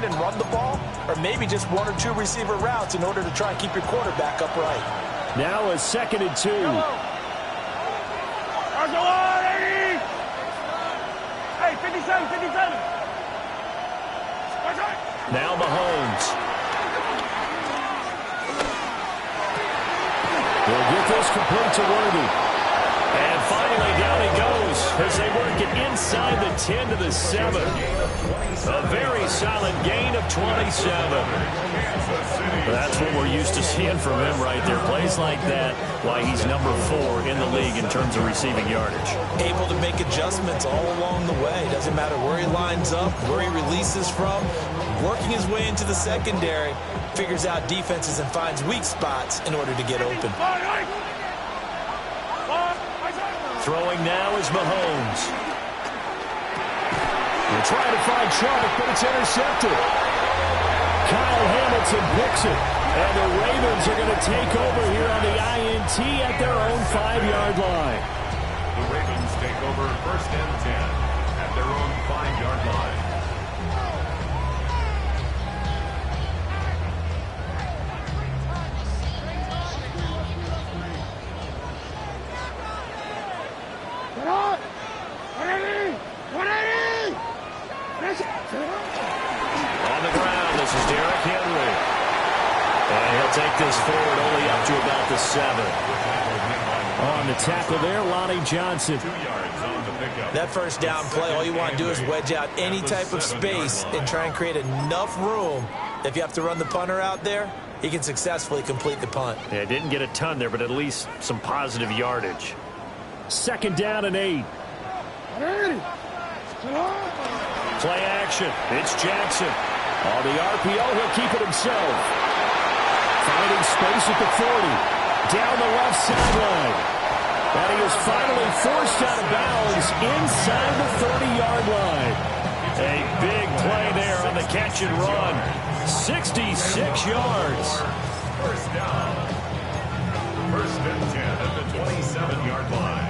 in and run the ball, or maybe just one or two receiver routes in order to try and keep your quarterback upright. Now a 2nd and 2. Hey, 57, 57. Now Mahomes. Will get this complete to Worthy. And finally down he goes as they work it inside the 10 to the 7. A very solid gain of 27. That's what we're used to seeing from him right there. Plays like that, why he's number 4 in the league in terms of receiving yardage. Able to make adjustments all along the way. Doesn't matter where he lines up, where he releases from. Working his way into the secondary, figures out defenses and finds weak spots in order to get open. Throwing now is Mahomes. They're trying to find Chark, but it's intercepted. Kyle Hamilton picks it. And the Ravens are going to take over here on the INT at their own 5-yard line. The Ravens take over 1st and 10 at their own 5-yard line. On the ground, this is Derrick Henry. And he'll take this forward only up to about the 7. On the tackle there, Lonnie Johnson. 2 yards on the pickup. That first down play, all you want to do is wedge out any type of space and try and create enough room. If you have to run the punter out there, he can successfully complete the punt. Yeah, didn't get a ton there, but at least some positive yardage. 2nd down and 8. Play action. It's Jackson. On the RPO, he'll keep it himself. Finding space at the 40. Down the left sideline. And he is finally forced out of bounds inside the 30-yard line. A big play there on the catch and run. 66 yards. First down. 1st and 10 at the 27-yard line.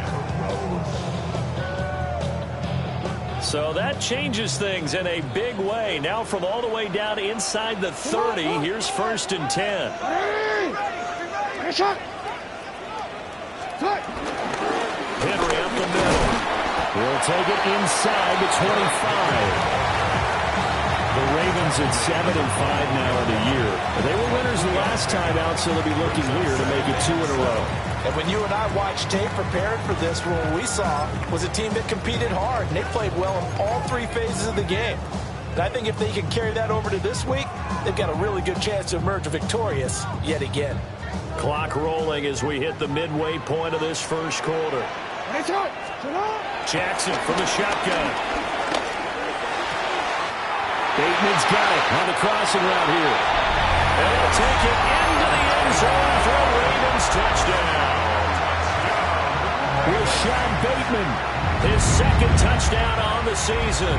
So that changes things in a big way. Now from all the way down inside the 30, here's 1st and 10. Henry up the middle. He'll take it inside the 25. The Ravens at 7-5 now in the year. They were winners the last time out, so they'll be looking here to make it 2 in a row. And when you and I watched tape preparing for this, what we saw was a team that competed hard, and they played well in all 3 phases of the game. And I think if they can carry that over to this week, they've got a really good chance to emerge victorious yet again. Clock rolling as we hit the midway point of this first quarter. Jackson from the shotgun. Bateman's got it on the crossing route here. And he'll take it into the end zone for a Ravens touchdown. Rashad Bateman, his 2nd touchdown on the season.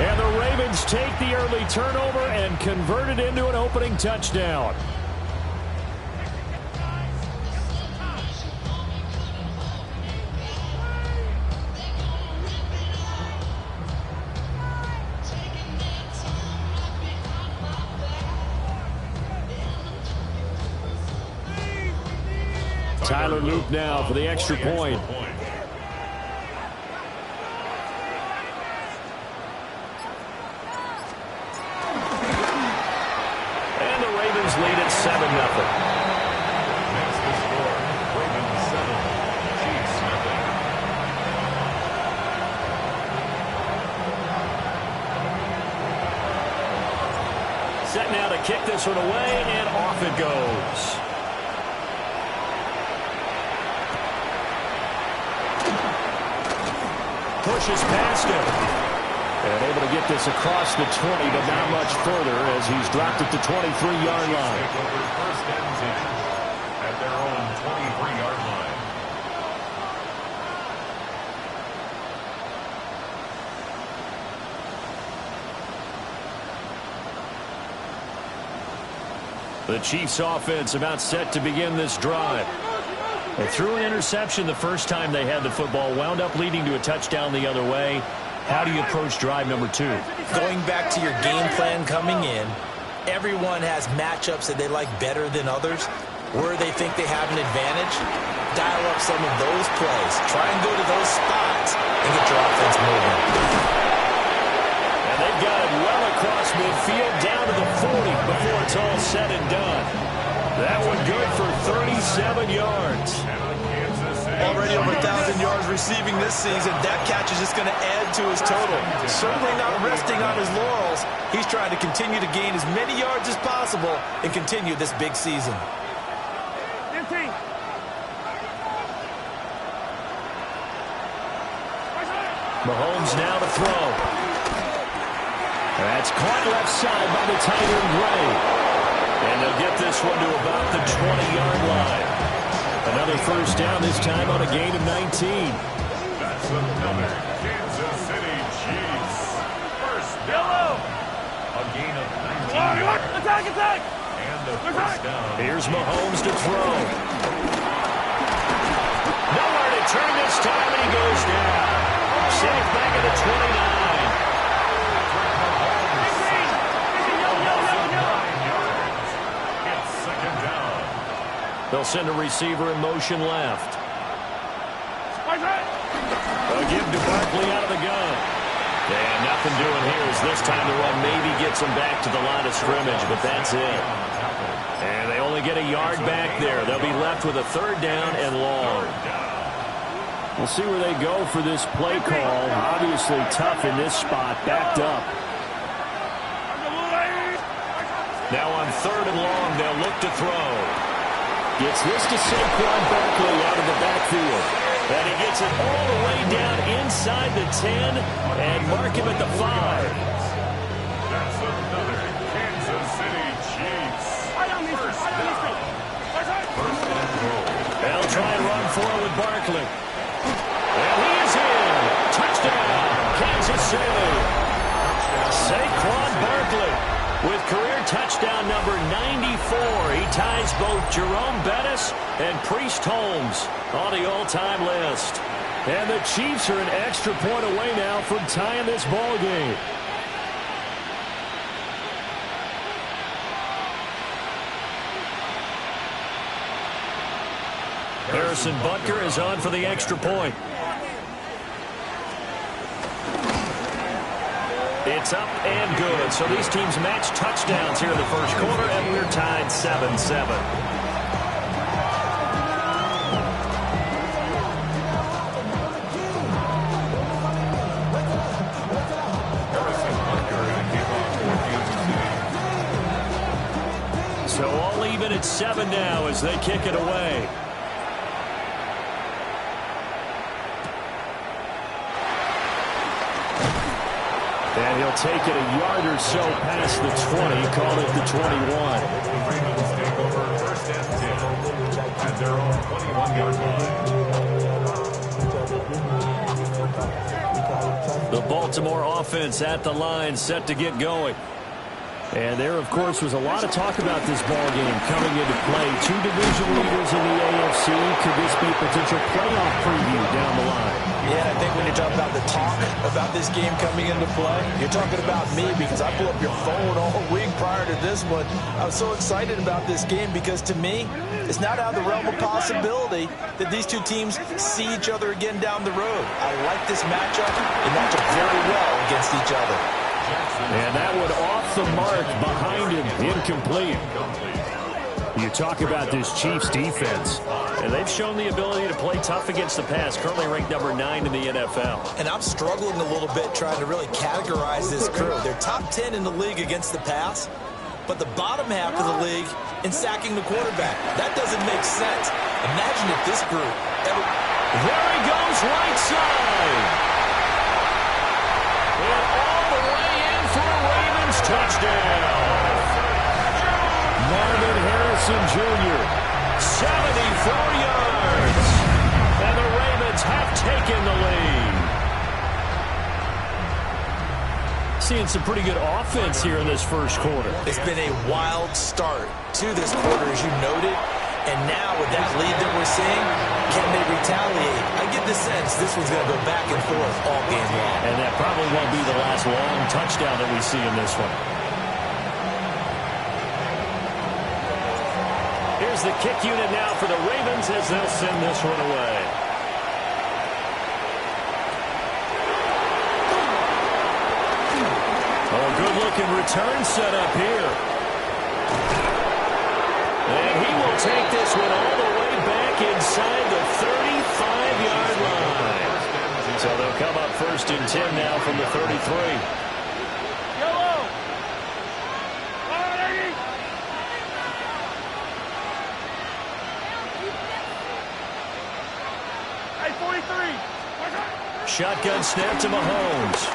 And the Ravens take the early turnover and convert it into an opening touchdown. Tyler Luke now for the extra point. And the Ravens lead at 7-0. That's the score. Ravens 7, Chiefs nothing. Set now to kick this one away, and off it goes. Pushes past him. And able to get this across the 20, but not much further as he's dropped it to 23-yard line. Take over 1st and 10 at their own 23-yard line. The Chiefs offense about set to begin this drive. They threw an interception the first time they had the football, wound up leading to a touchdown the other way. How do you approach drive number 2? Going back to your game plan coming in, everyone has matchups that they like better than others. Where they think they have an advantage, dial up some of those plays. Try and go to those spots and get your offense moving. And they've got it well across midfield down to the 40 before it's all said and done. That one good for 37 yards. Already over 1,000 yards receiving this season. That catch is just going to add to his total. Certainly not resting on his laurels. He's trying to continue to gain as many yards as possible and continue this big season. Mahomes now to throw. That's caught left side by the tight end Gray. And they'll get this one to about the 20-yard line. Another first down, this time on a gain of 19. That's another Kansas City Chiefs. First down. A gain of 19. Attack, attack. And the first down. Here's Mahomes to throw. Nowhere to turn this time, and he goes down. Safe back at the 29. It's second down. They'll send a receiver in motion left. A give to Barkley out of the gun. And nothing doing here as this time the run maybe gets them back to the line of scrimmage, but that's it. And they only get a yard back there. They'll be left with a third down and long. We'll see where they go for this play call. Obviously tough in this spot, backed up. Now on third and long, they'll look to throw. Gets this to Saquon Barkley out of the backfield. And he gets it all the way down inside the 10 and mark him at the 5. That's another Kansas City Chiefs. First down. First and goal. They'll try and run forward with Barkley. And he is in. Touchdown, Kansas City. Saquon Barkley with career touchdown number 94. He ties both Jerome Bettis and Priest Holmes on the all-time list. And the Chiefs are an extra point away now from tying this ball game. Harrison Butker is on for the extra point. It's up and good. So these teams match touchdowns here in the first quarter, and we're tied 7-7. So all even at 7 now as they kick it away. And he'll take it a yard or so past the 20, call it the 21. Ravens take over first and 10 at their own 21-yard line. The Baltimore offense at the line, set to get going. And there, of course, was a lot of talk about this ball game coming into play. Two division leaders in the AFC. Could this be a potential playoff preview down the line? Yeah, I think when you talk about the talk about this game coming into play, you're talking about me because I blew up your phone all week prior to this one. I was so excited about this game because to me, it's not out of the realm of possibility that these two teams see each other again down the road. I like this matchup. They match up very well against each other. And that one off the mark behind him, incomplete. You talk about this Chiefs defense, and they've shown the ability to play tough against the pass, currently ranked number 9 in the NFL. And I'm struggling a little bit trying to really categorize this crew. They're top 10 in the league against the pass, but the bottom half of the league in sacking the quarterback. That doesn't make sense. Imagine if this group ever... There he goes, right side. And all the way in for a Ravens touchdown. Marvin Harrison Jr., 74 yards. And the Ravens have taken the lead. Seeing some pretty good offense here in this first quarter. It's been a wild start to this quarter, as you noted. And now with that lead that we're seeing, can they retaliate? I get the sense this one's going to go back and forth all game long. And that probably won't be the last long touchdown that we see in this one. Here's the kick unit now for the Ravens as they'll send this one away. Oh, good-looking return set up here. And he will take this one all the way back inside the 35-yard line. So they'll come up 1st and 10 now from the 33. Yellow. Hey, 43. Shotgun snap to Mahomes.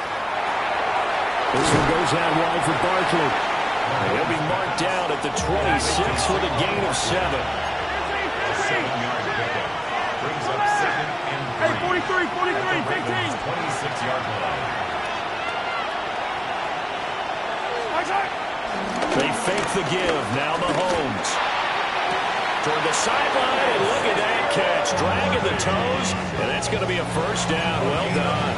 This one goes out wide for Barkley. He'll be marked down at the 26 with a gain of 7. 7-yard pickup. Brings up 2nd and 3. Hey, 43, 43, 15. 26-yard line. They fake the give. Now Mahomes. Toward the sideline, and look at that catch. Dragging the toes, and that's going to be a 1st down. Well done.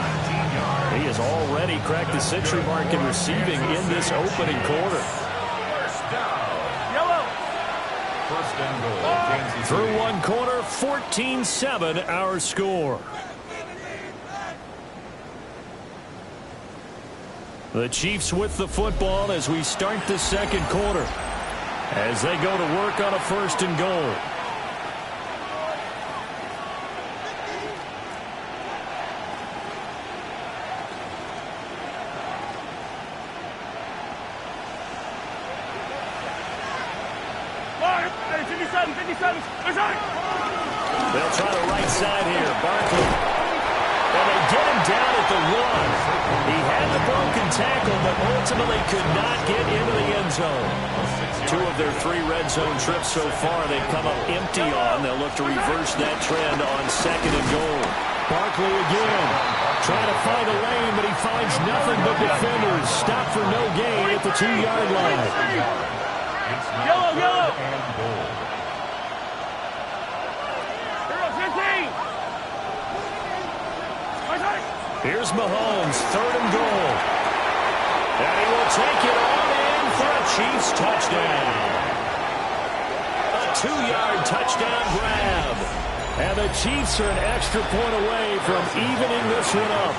He has already cracked the century mark in receiving in this opening quarter. Yellow. 1st and goal. Kansas City. Through one quarter, 14-7 our score. The Chiefs with the football as we start the 2nd quarter. As they go to work on a 1st and goal. Hey, 57, 57. They'll try the right side here. Barkley. And they get him down at the 1. He had the broken tackle, but ultimately could not get into the end zone. 2 of their 3 red zone trips so far they've come up empty on. They'll look to reverse that trend on 2nd and goal. Barkley again. Trying to find a lane, but he finds nothing but defenders. Stop for no gain at the 2-yard line. Yellow, yellow. And goal. 15. Here's Mahomes, 3rd and goal. And he will take it on in for a Chiefs touchdown. A 2-yard touchdown grab. And the Chiefs are an extra point away from evening this one up.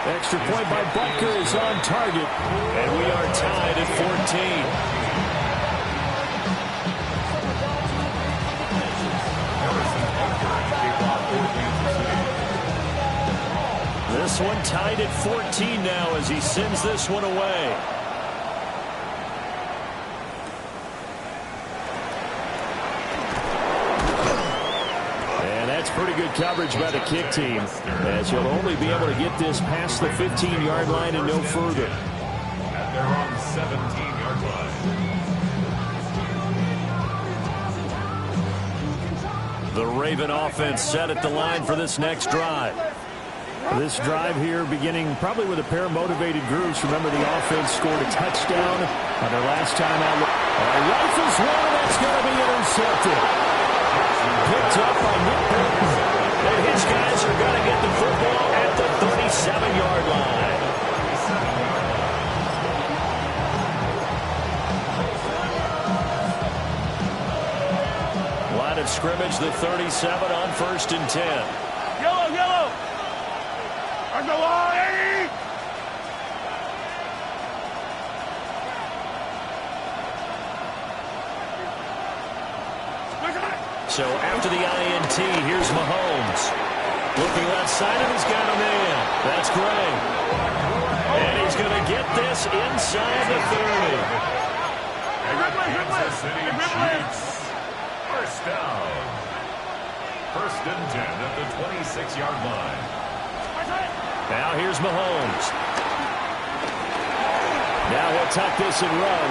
Extra point by Butker is on target. And we are tied at 14. This one tied at 14 now as he sends this one away. And that's pretty good coverage by the kick team, as he'll only be able to get this past the 15-yard line and no further. At their own 17-yard line. The Raven offense set at the line for this next drive. This drive here beginning probably with a pair of motivated groups. Remember, the offense scored a touchdown on their last time out. Rifles one, that's going to be intercepted. Picked up by Nick Bolton. And his guys are going to get the football at the 37-yard line. Line of scrimmage, the 37 on 1st and 10. Yellow, yellow. On the line. So after the INT, here's Mahomes. Looking left side, and he's got a man. That's Gray. And he's going to get this inside the 30. Kansas City Chiefs. 1st down. 1st and 10 at the 26-yard line. Now here's Mahomes. Now he'll tuck this and run.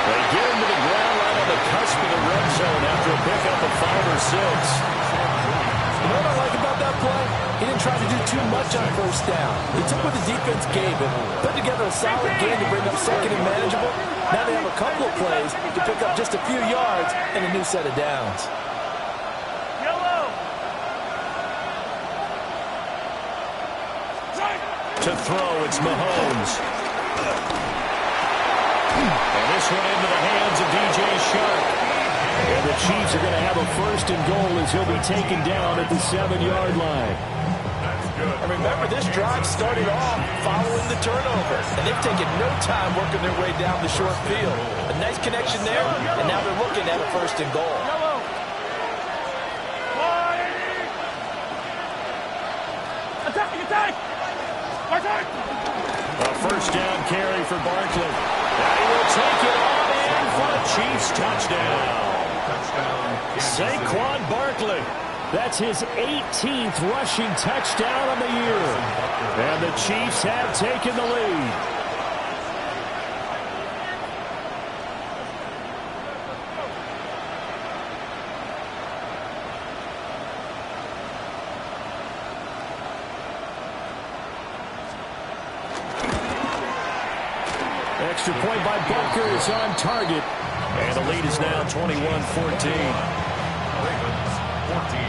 They get him to the ground right on the cusp of the red zone after a pickup of 5 or 6. You know what I like about that play, he didn't try to do too much on first down. He took what the defense gave him, put together a solid game to bring up second and manageable. Now they have a couple of plays to pick up just a few yards and a new set of downs. To throw, it's Mahomes. And this one into the hands of DJ Shark. And the Chiefs are going to have a first and goal as he'll be taken down at the 7-yard line. And remember, this drive started off following the turnover. And they've taken no time working their way down the short field. A nice connection there, and now they're looking at a first and goal. Attack! A first down carry for Barkley. And he will take it on in for a Chiefs touchdown. Saquon Barkley. That's his 18th rushing touchdown of the year. And the Chiefs have taken the lead. Extra point by Butker is on target. And the lead is now 21-14. Ravens, 14.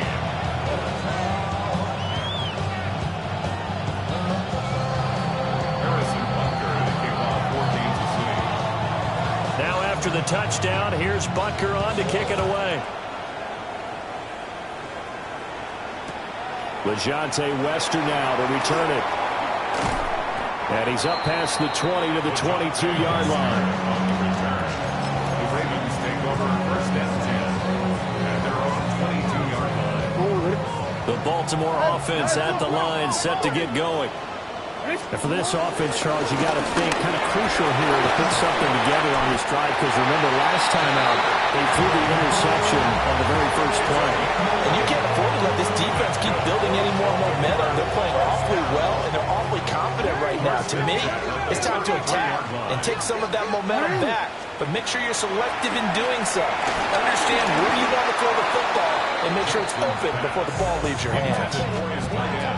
Harrison Butker, the kickoff, 14 to 6. Now after the touchdown, here's Butker on to kick it away. LeJontay Wester now to return it. And he's up past the 20 to the 22-yard line. On the return, the Ravens take over first and 10 at their own 22-yard line. The Baltimore offense at the line, set to get going. And for this offense, Charles, you got to think kind of crucial here to put something together on this drive, because remember last time out, they threw the interception on the very first play. And you can't afford to let this defense keep building any more momentum. They're playing awfully well, and they're awfully confident right now. To me, it's time to attack and take some of that momentum back. But make sure you're selective in doing so. Understand where you want to throw the football and make sure it's open before the ball leaves your hands.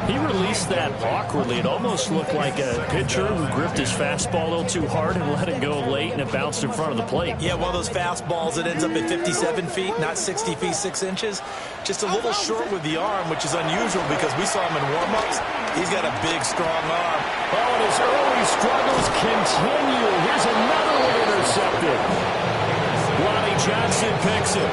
He released that awkwardly. It almost looked like a pitcher who gripped his fastball a little too hard and let it go late, and it bounced in front of the plate. Yeah, one of those fastballs that ends up at 57 feet, not 60 feet, 6 inches. Just a little short with the arm, which is unusual because we saw him in warm-ups. He's got a big, strong arm. Oh, and his early struggles continue. Here's another one intercepted. Lonnie Johnson picks it.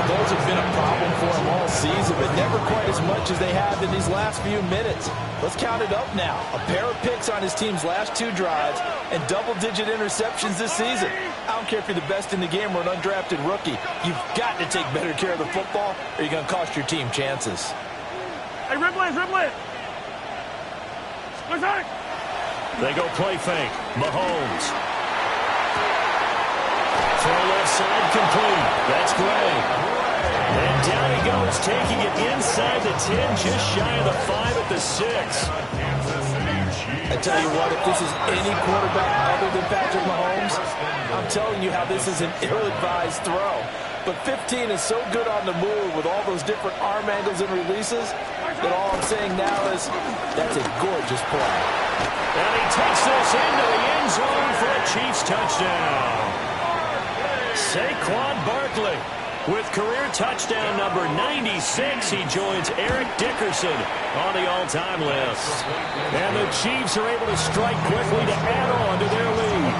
Those have been a problem for him all season, but never quite as much as they have in these last few minutes. Let's count it up now. A pair of picks on his team's last 2 drives and double-digit interceptions this season. I don't care if you're the best in the game or an undrafted rookie. You've got to take better care of the football or you're going to cost your team chances. Hey, Ripley! They go play fake. Mahomes. Throw left side complete. That's Gray. And down he goes, taking it inside the 10, just shy of the 5 at the 6. I tell you what, if this is any quarterback other than Patrick Mahomes, I'm telling you how this is an ill-advised throw. But 15 is so good on the move with all those different arm angles and releases that all I'm saying now is that's a gorgeous play. And he takes this into the end zone for a Chiefs touchdown. Saquon Barkley with career touchdown number 96. He joins Eric Dickerson on the all-time list. And the Chiefs are able to strike quickly to add on to their lead.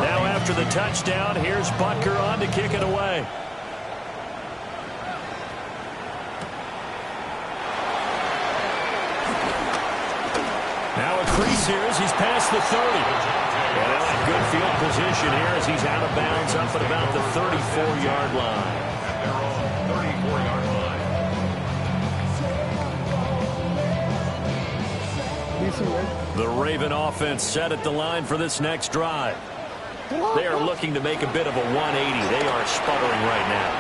Now after the touchdown, here's Butker on to kick it away. Now a crease here as he's past the 30. And they'll have good field position here as he's out of bounds up at about the 34-yard line. At their own 34-yard line. The Raven offense set at the line for this next drive. They are looking to make a bit of a 180. They are sputtering right now.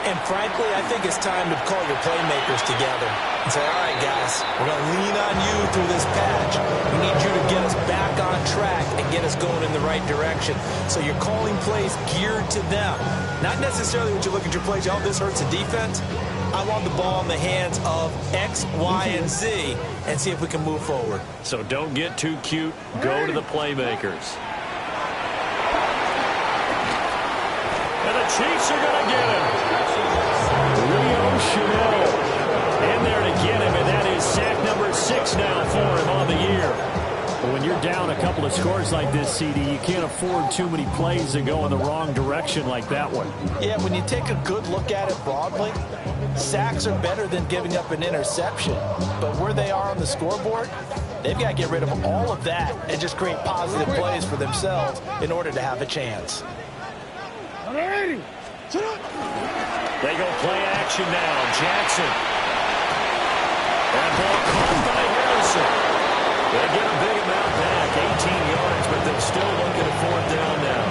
And frankly, I think it's time to call your playmakers together and say, all right, guys, we're going to lean on you through this patch. We need you to get us back on track and get us going in the right direction. So you're calling plays geared to them. Not necessarily what you look at your plays, oh, this hurts the defense. I want the ball in the hands of X, Y, and Z and see if we can move forward. So don't get too cute. Go to the playmakers. And the Chiefs are going to get him. Leo Chenal in there to get him, and that is sack number 6 now for him on the year. But when you're down a couple of scores like this, CD, you can't afford too many plays that go in the wrong direction like that one. Yeah, when you take a good look at it broadly, sacks are better than giving up an interception. But where they are on the scoreboard, they've got to get rid of all of that and just create positive plays for themselves in order to have a chance. They go play action now. Jackson. That ball caught by Harrison. They get a big amount back, 18 yards, but they're still looking at 4th down now.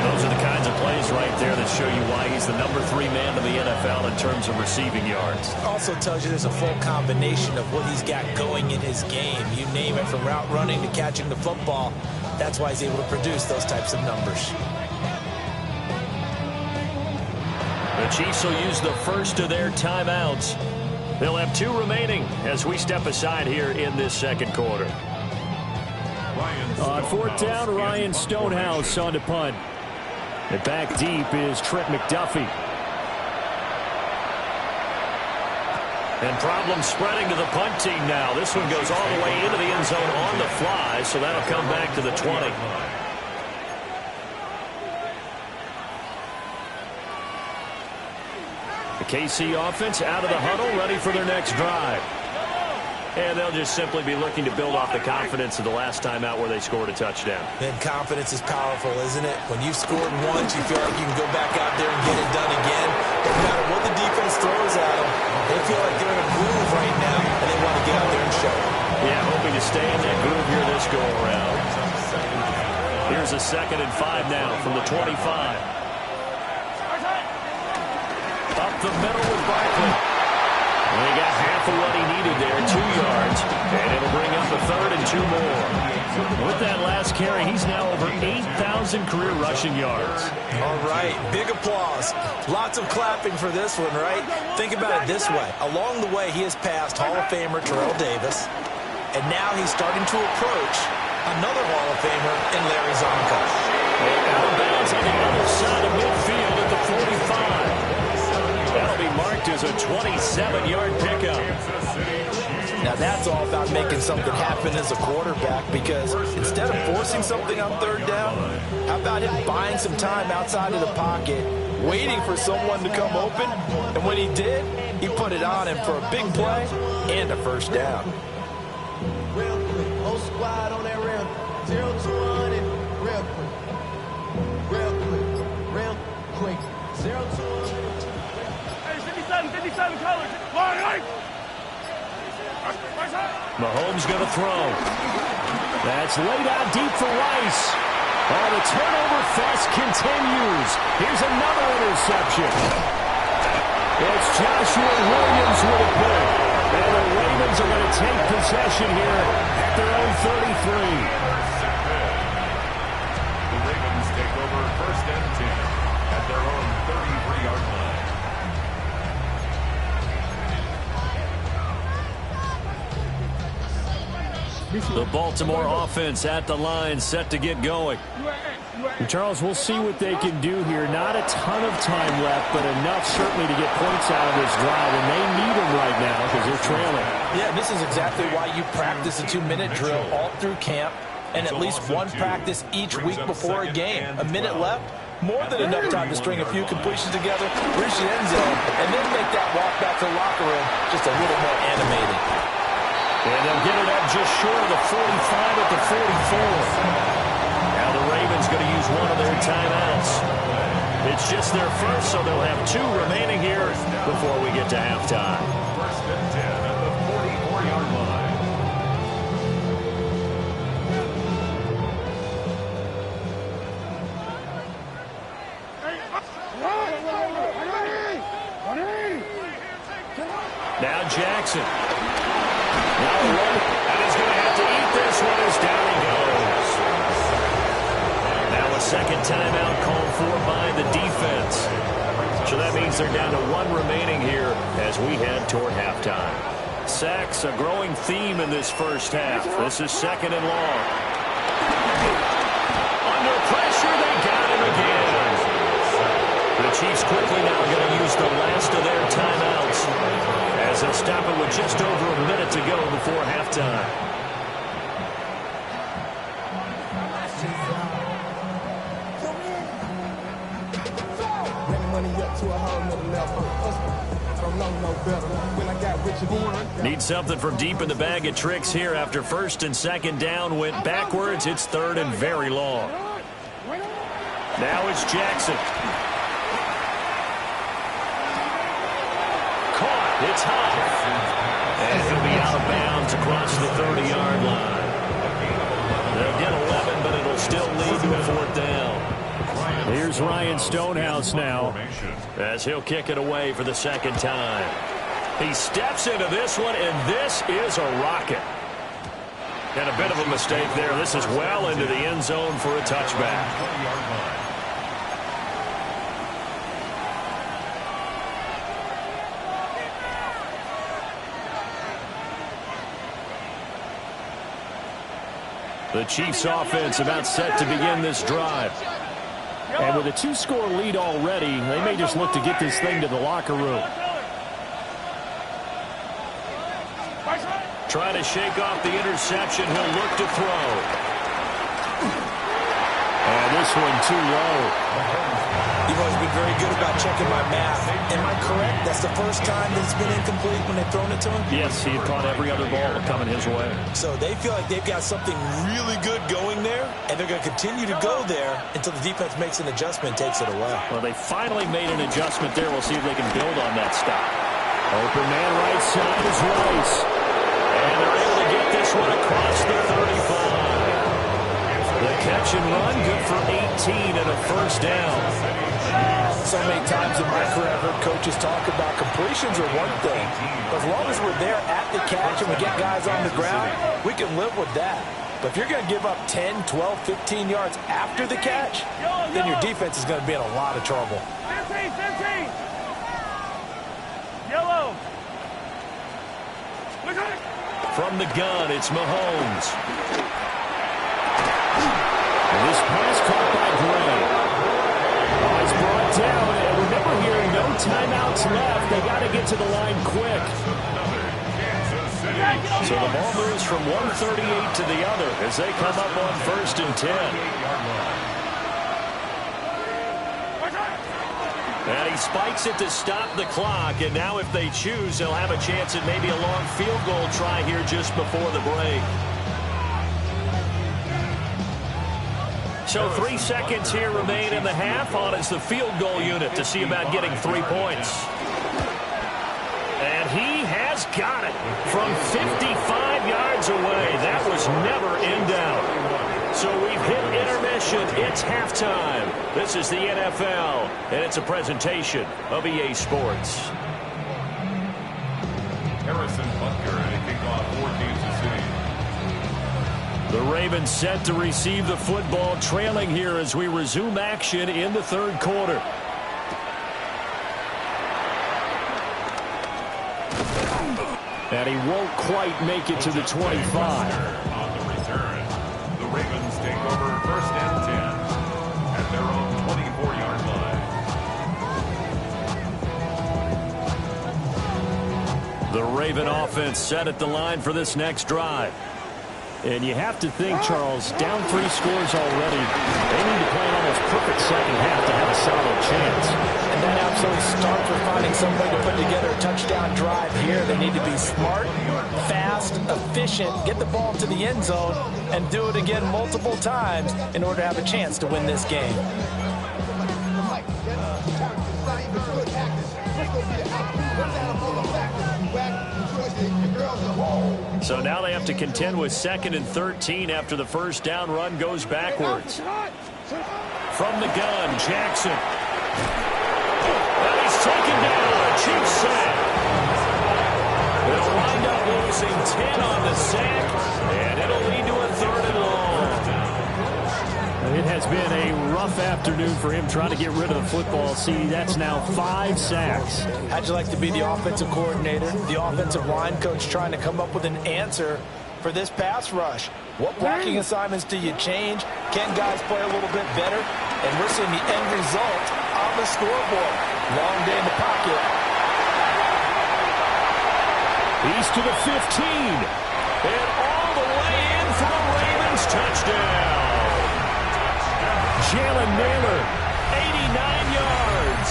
Those are the kinds of plays right there that show you why he's the number 3 man in the NFL in terms of receiving yards. Also tells you there's a full combination of what he's got going in his game. You name it, from route running to catching the football. That's why he's able to produce those types of numbers. The Chiefs will use the first of their timeouts. They'll have 2 remaining as we step aside here in this second quarter. On 4th down, Ryan Stonehouse on to punt. And back deep is Trent McDuffie. And problems spreading to the punt team now. This one goes all the way into the end zone on the fly, so that'll come back to the 20. The KC offense out of the huddle, ready for their next drive. And they'll just simply be looking to build off the confidence of the last time out where they scored a touchdown. And confidence is powerful, isn't it? When you've scored once, you feel like you can go back out there and get it done again. No matter what the defense throws at them, they feel like they're in a groove right now, and they want to get out there and show it. Yeah, hoping to stay in that groove here this go-around. Here's a 2nd and 5 now from the 25. Up the middle with Barkley. And he got half of what he needed there, 2 yards. And it'll bring up a 3rd and 2 more. With that last carry, he's now over 8,000 career rushing yards. All right, big applause. Lots of clapping for this one, right? Think about it this way. Along the way, he has passed Hall of Famer Terrell Davis. And now he's starting to approach another Hall of Famer in Larry Zonka. Out of bounds on the other side of midfield at the 45. That'll be marked as a 27-yard pickup. Now that's all about making something happen as a quarterback, because instead of forcing something on 3rd down, how about him buying some time outside of the pocket, waiting for someone to come open, and when he did, he put it on him for a big play and a 1st down. Real quick, whole squad on that rail, 0 to 100, real quick, real quick, 0 to 100. 57 colors. Line. Mahomes going to throw. That's laid out deep for Rice. Oh, the turnover fest continues. Here's another interception. It's Joshua Williams with a pick. And the Ravens are going to take possession here at their own 33. The Ravens take over 1st and 10 at their own 33-yard line. The Baltimore offense at the line, set to get going. And Charles, we'll see what they can do here. Not a ton of time left, but enough certainly to get points out of this drive, and they need them right now because they're trailing. Yeah, this is exactly why you practice a 2-minute drill all through camp, and at least one practice each week before a game. A minute left, more than enough time to string a few completions together, reach the end zone, and then make that walk back to the locker room just a little more animated. And they'll get it up just short of the 45 at the 44. Now the Ravens going to use one of their timeouts. It's just their first, so they'll have 2 remaining here before we get to halftime. 1st and 10 at the 44-yard line. Now Jackson. Now a run, and he's going to have to eat this one as down he goes. Now a second timeout called for by the defense. So that means they're down to 1 remaining here as we head toward halftime. Sacks, a growing theme in this first half. This is 2nd and long. Under pressure, they got him again. The Chiefs quickly now going to use the last of their timeouts as they'll stop it with just over a minute to go before halftime. Need something from deep in the bag of tricks here after 1st and 2nd down went backwards. It's 3rd and very long. Now it's Jackson. Caught. It's high. And he'll be out of bounds across the 30-yard line. They'll get 11, but it'll still lead to a 4th down. Here's Ryan Stonehouse now as he'll kick it away for the 2nd time. He steps into this one, and this is a rocket. And a bit of a mistake there. This is well into the end zone for a touchback. The Chiefs offense about set to begin this drive. And with a 2-score lead already, they may just look to get this thing to the locker room. Trying to shake off the interception. He'll look to throw. And this one too low. You've always been very good about checking my math. Am I correct? That's the first time that it's been incomplete when they've thrown it to him? Yes, he had caught every other ball coming his way. So they feel like they've got something really good going there, and they're going to continue to go there until the defense makes an adjustment and takes it away. Well, they finally made an adjustment there. We'll see if they can build on that stop. Open man right side is Rice. And they're able to get this one across the 35. The catch and run, good for 18 and a 1st down. So many times in my career, I've heard coaches talk about completions are one thing. As long as we're there at the catch and we get guys on the ground, we can live with that. But if you're going to give up 10, 12, 15 yards after the catch, then your defense is going to be in a lot of trouble. 15. Yellow. From the gun, it's Mahomes. And this pass caught by Gray. Oh, he's brought down. And remember here, no timeouts left. They got to get to the line quick. So the ball moves from 138 to the other as they come up on 1st and 10. And he spikes it to stop the clock. And now if they choose, they'll have a chance at maybe a long field goal try here just before the break. So 3 seconds here remain in the half. On is the field goal unit to see about getting 3 points. And he has got it from 55 yards away. That was never in doubt. So we've hit intermission. It's halftime. This is the NFL, and it's a presentation of EA Sports. Harrison Butker and a kickoff for Kansas City. The Ravens set to receive the football, trailing here as we resume action in the 3rd quarter. And he won't quite make it to the 25. On the return, the Ravens take over 1st and 10 at their own 24-yard line. The Raven offense set at the line for this next drive. And you have to think, Charles, down 3 scores already. They need to play an almost perfect second half to have a solid chance. And that absolutely starts with finding some way to put together a touchdown drive here. They need to be smart, fast, efficient, get the ball to the end zone, and do it again multiple times in order to have a chance to win this game. So now they have to contend with 2nd and 13 after the 1st down run goes backwards. From the gun, Jackson. And he's taken down. Chiefs sack. Rough afternoon for him trying to get rid of the football. See, that's now 5 sacks. How'd you like to be the offensive coordinator, the offensive line coach trying to come up with an answer for this pass rush? What blocking assignments do you change? Can guys play a little bit better? And we're seeing the end result on the scoreboard. Long day in the pocket. He's to the 15. And all the way in for the Ravens touchdown. Jalen Nailor, 89 yards.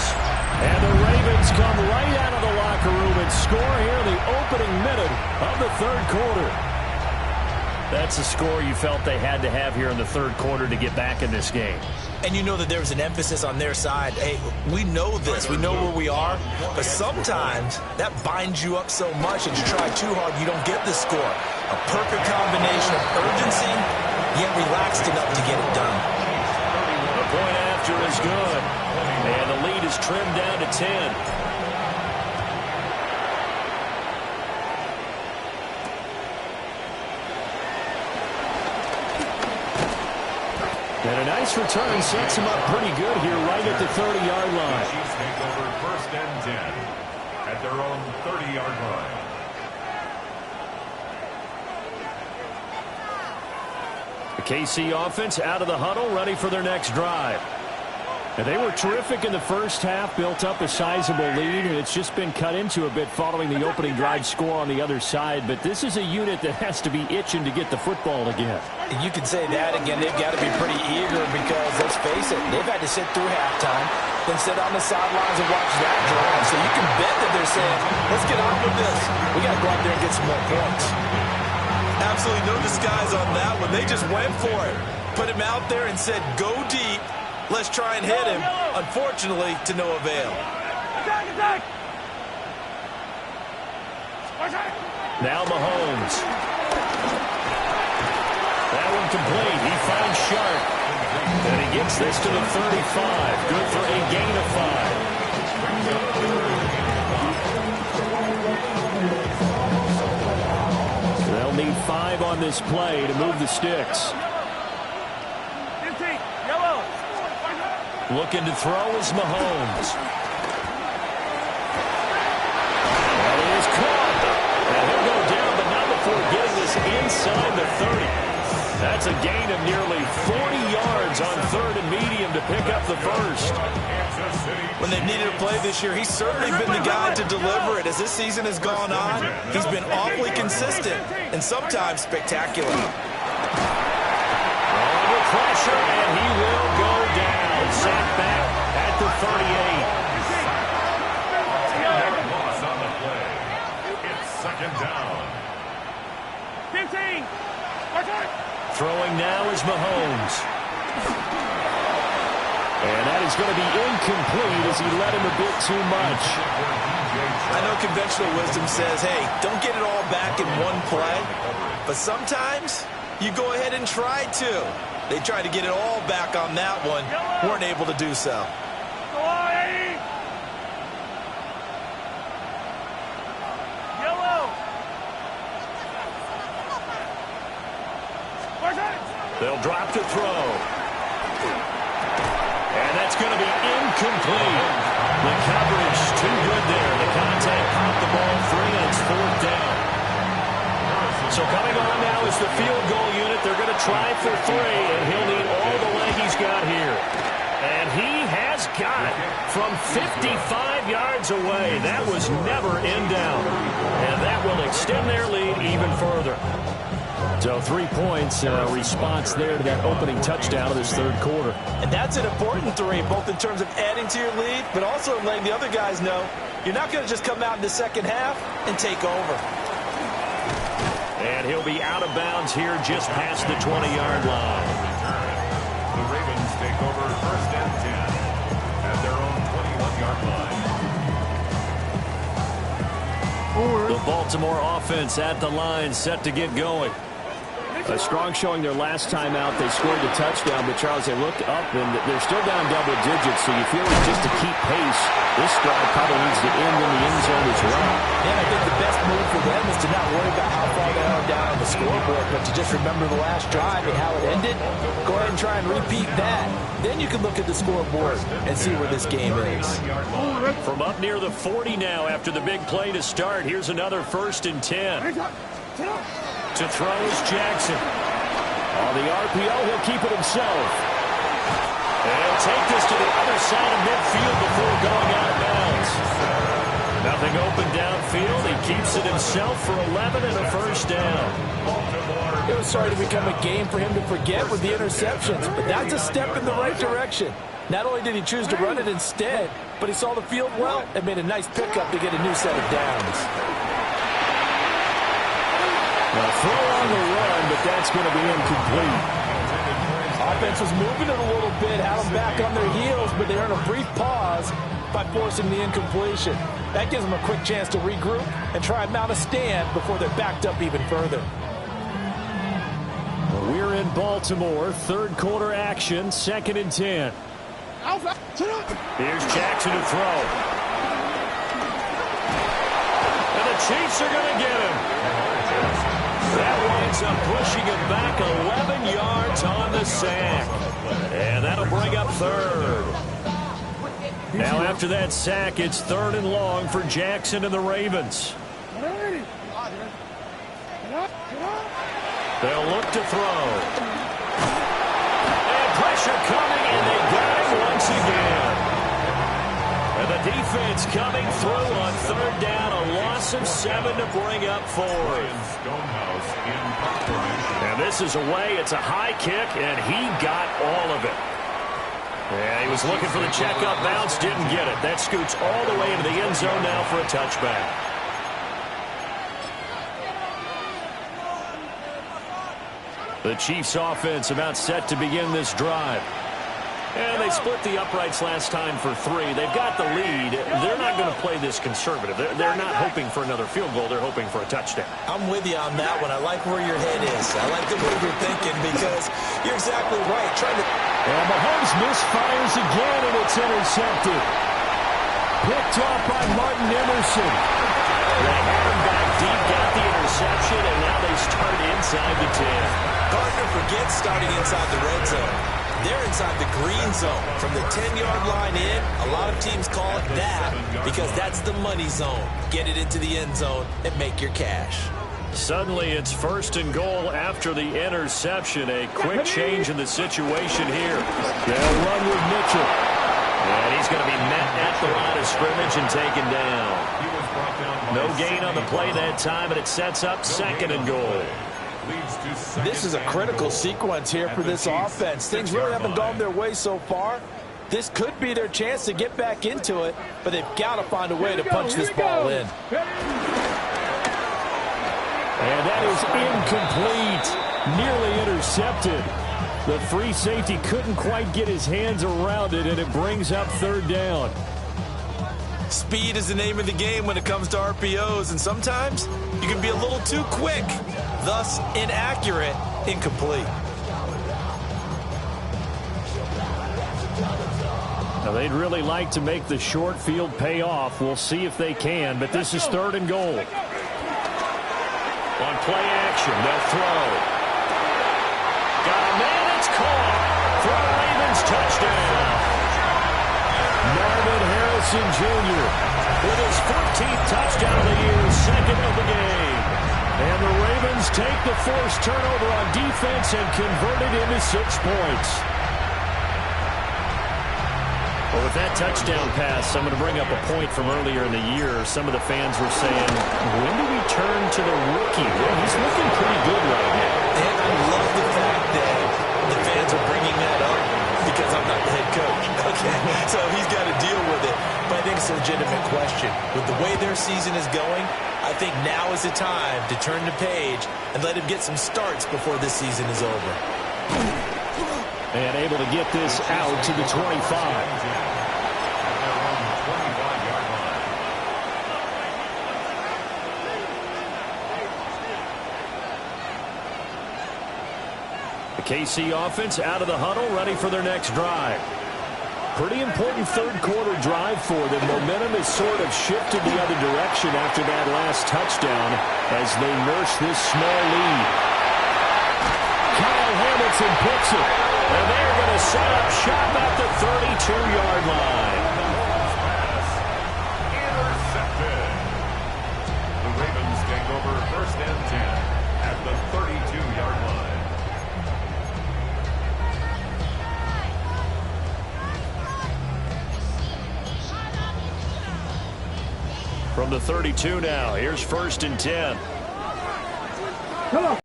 And the Ravens come right out of the locker room and score here in the opening minute of the third quarter. That's a score you felt they had to have here in the third quarter to get back in this game. And you know that there's an emphasis on their side. Hey, we know this. We know where we are. But sometimes that binds you up so much that you try too hard, you don't get the score. A perfect combination of urgency, yet relaxed enough to get it done. The point after is good. And the lead is trimmed down to 10. And a nice return sets him up pretty good here right at the 30-yard line. Chiefs take over 1st and 10 at their own 30-yard line. The KC offense out of the huddle, ready for their next drive. And they were terrific in the first half, built up a sizable lead, and it's just been cut into a bit following the opening drive score on the other side. But this is a unit that has to be itching to get the football again. You could say that again. They've got to be pretty eager because, let's face it, they've had to sit through halftime, then sit on the sidelines and watch that drive. So you can bet that they're saying, let's get on with this. We got to go out there and get some more points. Absolutely no disguise on that one. They just went for it. Put him out there and said, go deep. Let's try and hit him. Unfortunately, to no avail. Attack! Now Mahomes. That one complete. He finds Sharp. And he gets this to the 35. Good for a gain of 5. They'll need 5 on this play to move the sticks. 15, yellow. Looking to throw is Mahomes. That is caught. And he'll go down, but not before getting this inside the 30. That's a gain of nearly 40 yards on 3rd and medium to pick up the first. When they've needed a play this year, he's certainly been the guy to deliver it. As this season has gone on, he's been awfully consistent and sometimes spectacular. Under pressure, and he will go down. Sacked back at the 38. Loss on the play. It's 2nd down. 15. Throwing now is Mahomes. And that is going to be incomplete as he led him a bit too much. I know conventional wisdom says, hey, don't get it all back in one play. But sometimes you go ahead and try to. They tried to get it all back on that one. Weren't able to do so. They'll drop to throw. And that's going to be incomplete. The coverage too good there. The contact popped the ball free, and it's 4th down. So coming on now is the field goal unit. They're going to try for 3, and he'll need all the leg he's got here. And he has got it from 55 yards away. That was never in down. And that will extend their lead even further. So 3 points, response there to that opening touchdown of this third quarter. And that's an important 3, both in terms of adding to your lead, but also letting the other guys know you're not going to just come out in the second half and take over. And he'll be out of bounds here just past the 20-yard line. The Ravens take over 1st and 10 at their own 21-yard line. The Baltimore offense at the line, set to get going. A strong showing their last time out. They scored the touchdown, but Charles, they looked up, and they're still down double digits, so you feel like just to keep pace, this drive probably needs to end in the end zone as well. And I think the best move for them is to not worry about how far they are down on the scoreboard, but to just remember the last drive and how it ended. Go ahead and try and repeat that. Then you can look at the scoreboard and see where this game is. From up near the 40 now after the big play to start, here's another 1st and 10. To throw is Jackson. On the RPO, he'll keep it himself. And take this to the other side of midfield before going out of bounds. Nothing open downfield. He keeps it himself for 11 and a 1st down. It was starting to become a game for him to forget with the interceptions, but that's a step in the right direction. Not only did he choose to run it instead, but he saw the field well and made a nice pickup to get a new set of downs. A throw on the run, but that's going to be incomplete. Offense was moving it a little bit, had them back on their heels, but they earned a brief pause by forcing the incompletion. That gives them a quick chance to regroup and try and mount a stand before they're backed up even further. We're in Baltimore, 3rd quarter action, 2nd and 10. Here's Jackson to throw. And the Chiefs are going to get him. That winds up pushing him back 11 yards on the sack. And that'll bring up 3rd. Now after that sack, it's 3rd and long for Jackson and the Ravens. They'll look to throw. And pressure coming, and they got him once again. And the defense coming through on 3rd down, a loss of 7 to bring up 4th. And this is away. It's a high kick, and he got all of it. Yeah, he was looking for the check-up bounce, didn't get it. That scoots all the way into the end zone now for a touchback. The Chiefs offense about set to begin this drive. And they split the uprights last time for 3. They've got the lead. They're not going to play this conservative. They're not hoping for another field goal. They're hoping for a touchdown. I'm with you on that one. I like where your head is. I like the way you're thinking because you're exactly right. And Mahomes misfires again, and it's intercepted. Picked off by Martin Emerson. They had him back deep, got the interception, and now they start inside the 10. Gardner forgets starting inside the red zone. They're inside the green zone. From the 10-yard line in, a lot of teams call it that because that's the money zone. Get it into the end zone and make your cash. Suddenly it's 1st and goal after the interception. A quick change in the situation here. They'll run with Mitchell. And he's going to be met at the line of scrimmage and taken down. No gain on the play that time, and it sets up 2nd and goal. This is a critical sequence here for this offense. Things really haven't gone their way so far. This could be their chance to get back into it, but they've got to find a way to punch this ball in. And that is incomplete. Nearly intercepted. The free safety couldn't quite get his hands around it, and it brings up 3rd down. Speed is the name of the game when it comes to RPOs, and sometimes you can be a little too quick, thus inaccurate, incomplete. Now, they'd really like to make the short field pay off. We'll see if they can, but this is 3rd and goal. On play action, they'll throw. Got a man, it's caught for a Ravens touchdown. Marvin Harrison Jr. with his 14th touchdown of the year, 2nd of the game. And the Ravens take the forced turnover on defense and convert it into 6 points. Well, with that touchdown pass, I'm going to bring up a point from earlier in the year. Some of the fans were saying, when do we turn to the rookie? Well, he's looking pretty good right now. And I love the fact that the fans are bringing that up because I'm not the head coach. Okay, so he's got to deal with it. But I think it's a legitimate question. With the way their season is going, I think now is the time to turn the page and let him get some starts before this season is over. And able to get this out to the 25. KC offense out of the huddle, ready for their next drive. Pretty important third quarter drive for them. Momentum has sort of shifted the other direction after that last touchdown as they nurse this small lead. Kyle Hamilton picks it, and they're going to set up shop at the 32-yard line. Intercepted. The Ravens take over 1st and 10 at the 32-yard line. From the 32 now, here's 1st and 10. Come on.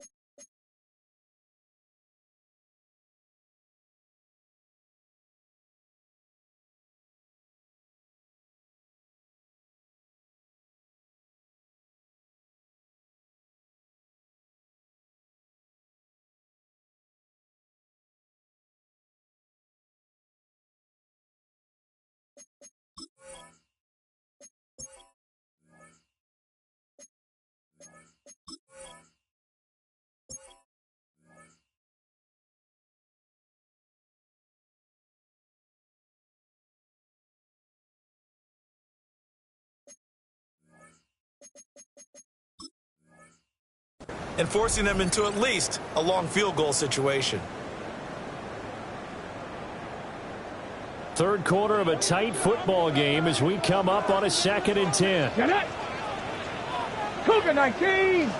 And forcing them into at least a long field goal situation. Third quarter of a tight football game as we come up on a 2nd and 10. Get it. Cougar 19.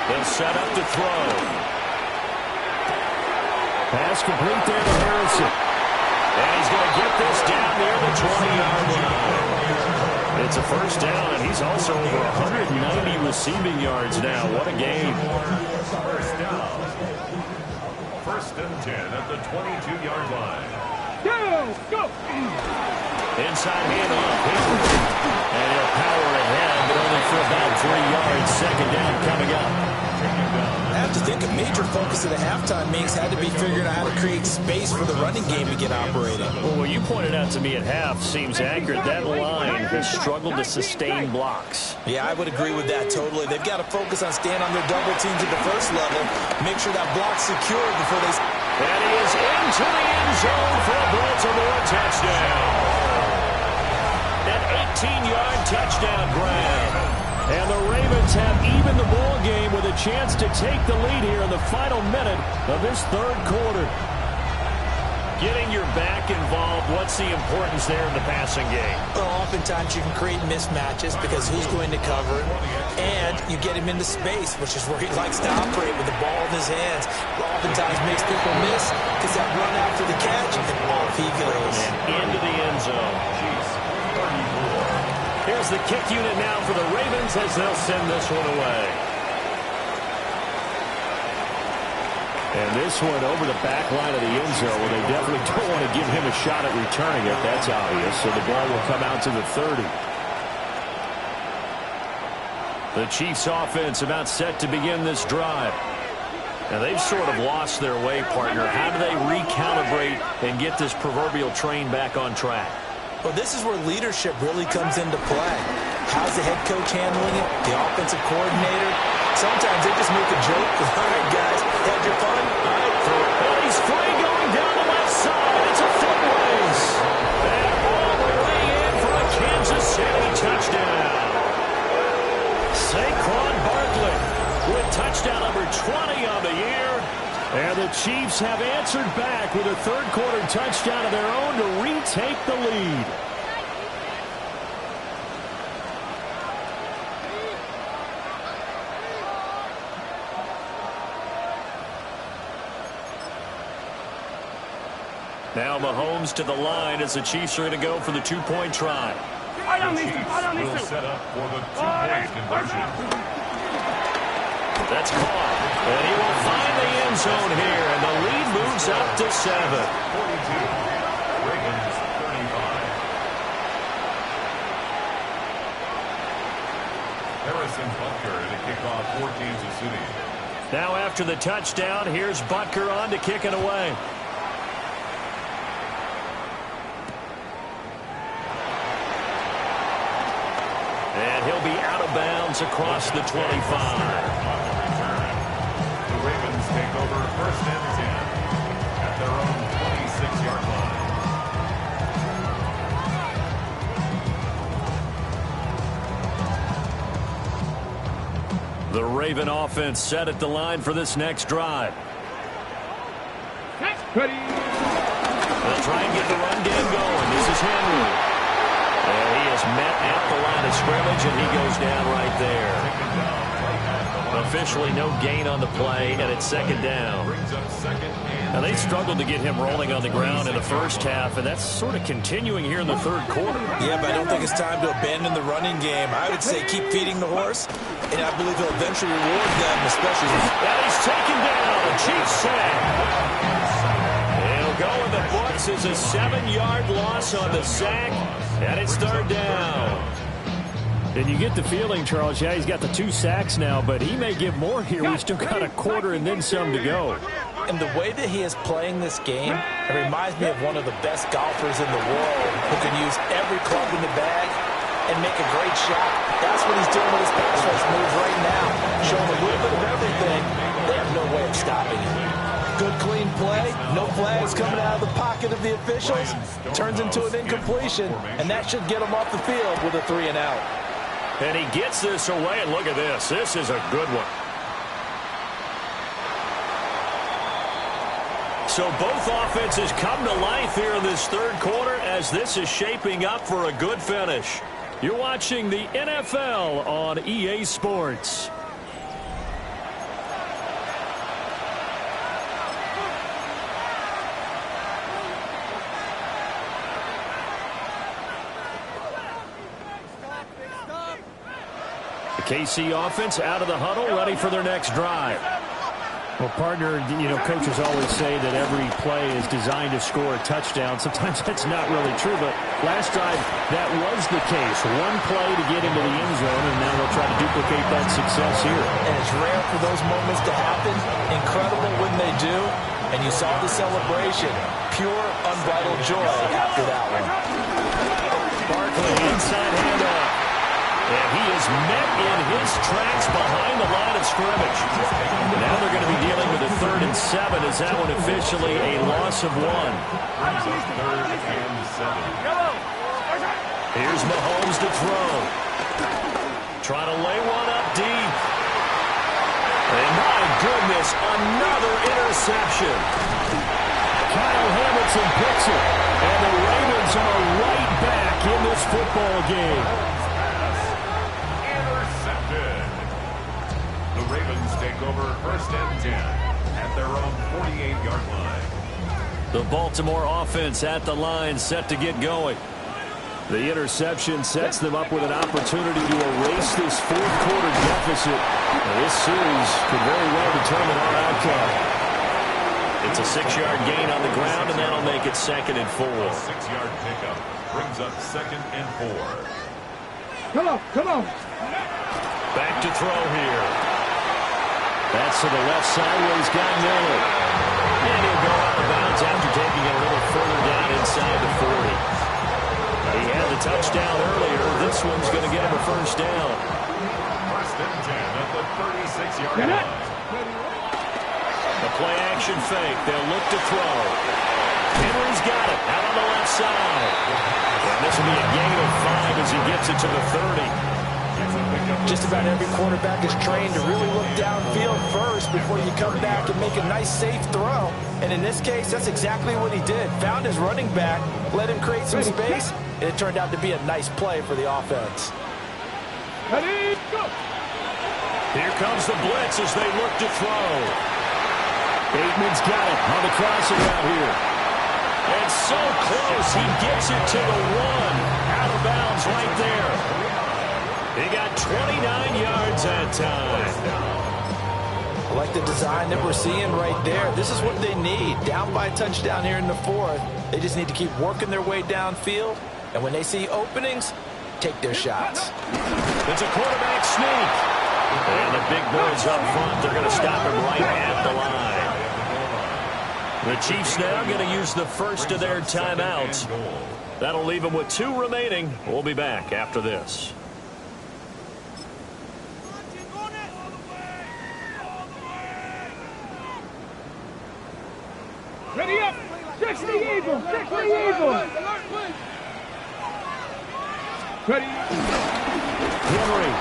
They'll set up to throw. Pass complete there to Harrison. And he's going to get this down near the 20-yard line. It's a 1st down, and he's also over 190 receiving yards now. What a game. 1st down. 1st and 10 at the 22-yard line. Go. Inside handoff. And he'll power ahead, but only for about 3 yards. 2nd down coming up. I have to think a major focus of the halftime meetings had to be figuring out how to create space for the running game to get operating. Well, what you pointed out to me at half seems accurate. That line has struggled to sustain blocks. Yeah, I would agree with that totally. They've got to focus on staying on their double teams at the 1st level, make sure that block's secure before they... And he is into the end zone for a Baltimore touchdown. An 18-yard touchdown grab. And the Ravens have evened the ball game with a chance to take the lead here in the final minute of this 3rd quarter. Getting your back involved, what's the importance there in the passing game? Well, oftentimes you can create mismatches because who's going to cover it, and you get him into space, which is where he likes to operate with the ball in his hands. It oftentimes makes people miss because that run after the catch, and off he goes. And into the end zone. Here's the kick unit now for the Ravens as they'll send this one away. And this one over the back line of the end zone where they definitely don't want to give him a shot at returning it. That's obvious. So the ball will come out to the 30. The Chiefs offense about set to begin this drive. And they've sort of lost their way, partner. How do they recalibrate and get this proverbial train back on track? Well, this is where leadership really comes into play. How's the head coach handling it? The offensive coordinator? Sometimes they just make a joke. All right, guys, had your fun? All right, throw it. And he's free going down the left side. It's a foot race. And all the way in for a Kansas City touchdown. Saquon Barkley with touchdown number 20 on the year. And the Chiefs have answered back with a 3rd quarter touchdown of their own to retake the lead. Now Mahomes to the line as the Chiefs are going to go for the 2-point try. Will set up for the 2-point conversion. That's caught. And he will find the end zone here, and the lead moves up to 7. 42. Ravens 35. Harrison Butker to kick off for Kansas City. Now after the touchdown, here's Butker on to kick it away. And he'll be out of bounds across the 25. The Ravens take over 1st and 10 at their own 26-yard line. The Raven offense set at the line for this next drive. Ready. They'll try and get the run game going. This is Henry. And he is met at the line of scrimmage, and he goes down right there. Officially no gain on the play, and it's 2nd down. Now, they struggled to get him rolling on the ground in the first half, and that's sort of continuing here in the 3rd quarter. Yeah, but I don't think it's time to abandon the running game. I would say keep feeding the horse, and I believe he'll eventually reward them, especially. And he's taken down. Chiefs sack. He'll go in the books as a 7-yard loss on the sack, and it's 3rd down. And you get the feeling, Charles, yeah, he's got the 2 sacks now, but he may give more here. We've still got a quarter and then some to go. And the way that he is playing this game, it reminds me of one of the best golfers in the world who can use every club in the bag and make a great shot. That's what he's doing with his pass rush moves right now. Showing a little bit of everything. They have no way of stopping him. Good, clean play. No flags coming out of the pocket of the officials. Turns into an incompletion, and that should get him off the field with a 3 and out. And he gets this away, and look at this. This is a good one. So both offenses come to life here in this 3rd quarter as this is shaping up for a good finish. You're watching the NFL on EA Sports. The KC offense out of the huddle, ready for their next drive. Well, partner, you know, coaches always say that every play is designed to score a touchdown. Sometimes that's not really true, but last drive, that was the case. One play to get into the end zone, and now they'll try to duplicate that success here. And it's rare for those moments to happen. Incredible when they do. And you saw the celebration. Pure, unbridled joy after that one. Barkley, inside handoff. And he is met in his tracks behind the line of scrimmage. Now they're going to be dealing with a 3rd and 7. Is that one officially a loss of 1? Here's Mahomes to throw. Trying to lay one up deep. And my goodness, another interception. Kyle Hamilton picks it. And the Ravens are right back in this football game. The Ravens take over 1st and 10 at their own 48-yard line. The Baltimore offense at the line, set to get going. The interception sets them up with an opportunity to erase this 4th quarter deficit. Now, this series could very well determine our outcome. It's a 6-yard gain on the ground, and that'll make it 2nd and 4. A 6-yard pickup brings up 2nd and 4. Come on, come on. Back to throw here. That's to the left side where he's got Miller. And he'll go out of bounds after taking it a little further down inside the 40. He had the touchdown earlier. This one's going to get him a 1st down. 1st and 10 at the 36-yard line. The play action fake. They'll look to throw. Henry's got it out on the left side. And this will be a gain of 5 as he gets it to the 30. Just about every quarterback is trained to really look downfield first before you come back and make a nice, safe throw. And in this case, that's exactly what he did. Found his running back, let him create some space, and it turned out to be a nice play for the offense. Ready, go. Here comes the blitz as they look to throw. Bateman's got it on the crossing route here. And so close, he gets it to the 1. Out of bounds right there. He got 29 yards that time. I like the design that we're seeing right there. This is what they need. Down by a touchdown here in the 4th. They just need to keep working their way downfield. And when they see openings, take their shots. It's a quarterback sneak. And the big boys up front, they're going to stop him right at the line. The Chiefs now going to use the first of their timeouts. That'll leave them with 2 remaining. We'll be back after this. Ready up. 60 evil. 60 evil. Ready. Henry.